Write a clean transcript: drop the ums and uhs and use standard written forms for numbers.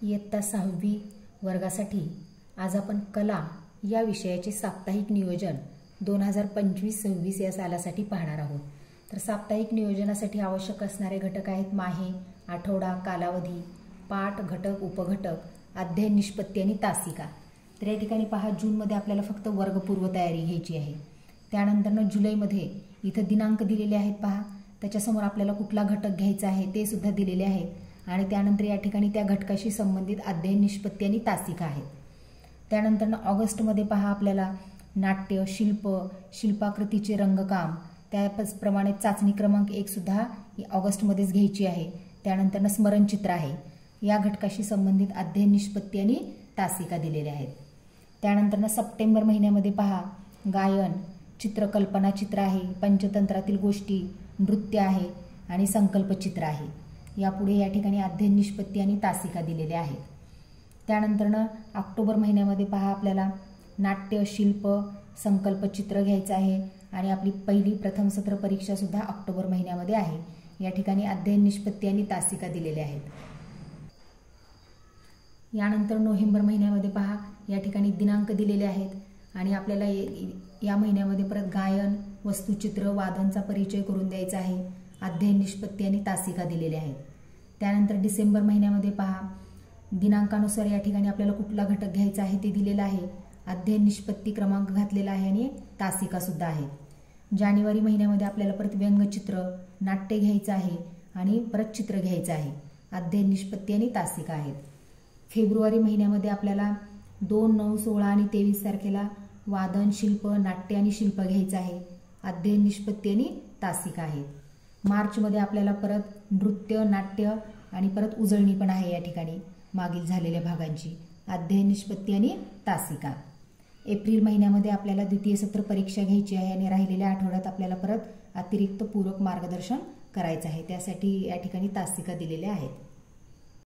इयत्ता 6वी वर्गासाठी आज आपण कला या विषयाचे साप्ताहिक नियोजन 2025-26 या सालासाठी पाहणार आहोत। तर साप्ताहिक नियोजनासाठी आवश्यक असणारे घटक आहेत माहे, आठवडा, कालावधी, पाठ, घटक, उपघटक, अध्ययन निष्पत्ती आणि तासिका। तर या ठिकाणी पहा, जूनमध्ये आपल्याला फक्त वर्गपूर्व तयारी घ्यायची आहे। त्यानंतर जुलैमध्ये इथं दिनांक दिलेले आहेत पहा, त्याच्यासमोर आपल्याला कुठला घटक घ्यायचा आहे ते सुद्धा दिलेले आहे आणि त्यानंतर या ठिकाणी त्या घटकाशी संबंधित अध्ययन निष्पत्ती आणि तासिका आहेत। त्यानंतर ऑगस्टमध्ये पहा, आपल्याला नाट्य, शिल्प, शिल्पाकृतीचे रंगकाम, त्याप्रमाणे चाचणी क्रमांक 1 सुद्धा ऑगस्टमध्येच घ्यायची आहे। त्यानंतर स्मरणचित्र आहे, या घटकाशी संबंधित अध्ययन निष्पत्ती आणि तासिका दिलेल्या आहेत। त्यानंतर सप्टेंबर महिन्यामध्ये पहा, गायन, चित्रकल्पना चित्र आहे, पंचतंत्रातील गोष्टी, नृत्य आहे आणि संकल्पचित्र आहे। यापुढे या ठिकाणी अध्ययन निष्पत्ती आणि तासिका दिलेल्या आहेत। त्यानंतर ऑक्टोबर महिन्यामध्ये पहा, आपल्याला नाट्य, शिल्प, संकल्पचित्र घ्यायचं आहे आणि आपली पहिली प्रथम सत्र परीक्षा सुद्धा ऑक्टोबर महिन्यामध्ये आहे। या ठिकाणी अध्ययन निष्पत्ती आणि तासिका दिलेल्या आहेत। यानंतर नोव्हेंबर महिन्यामध्ये पहा, या ठिकाणी दिनांक दिलेले आहेत आणि आपल्याला या महिन्यामध्ये परत गायन, वस्तुचित्र, वादनचा परिचय करून द्यायचा आहे। अध्ययन निष्पत्ती आणि तासिका दिलेल्या आहेत। त्यानंतर डिसेंबर महिन्यामध्ये पहा, दिनांकानुसार या ठिकाणी आपल्याला कुठला घटक घ्यायचा आहे ते दिलेला आहे, अध्ययन निष्पत्ती क्रमांक घातलेला आहे आणि तासिका सुद्धा आहे। जानेवारी महिन्यामध्ये आपल्याला परत व्यंगचित्र, नाट्य घ्यायचं आहे आणि परत चित्र घ्यायचं आहे, अध्ययन निष्पत्ती आणि तासिका आहेत। फेब्रुवारी महिन्यामध्ये आपल्याला 2, 9, 16 आणि 23 तारखेला वादन, शिल्प, नाट्य आणि शिल्प घ्यायचं आहे, अध्ययन निष्पत्ती आणि तासिका आहे। मार्चमध्ये आपल्याला परत नृत्य, नाट्य आणि परत उजळणी पण आहे या ठिकाणी मागील झालेल्या भागांची, अध्ययन निष्पत्ती आणि तासिका। एप्रिल महिन्यामध्ये आपल्याला द्वितीय सत्र परीक्षा घ्यायची आहे आणि राहिलेल्या आठवड्यात आपल्याला परत अतिरिक्त पूरक मार्गदर्शन करायचं आहे, त्यासाठी या ठिकाणी तासिका दिलेल्या आहेत।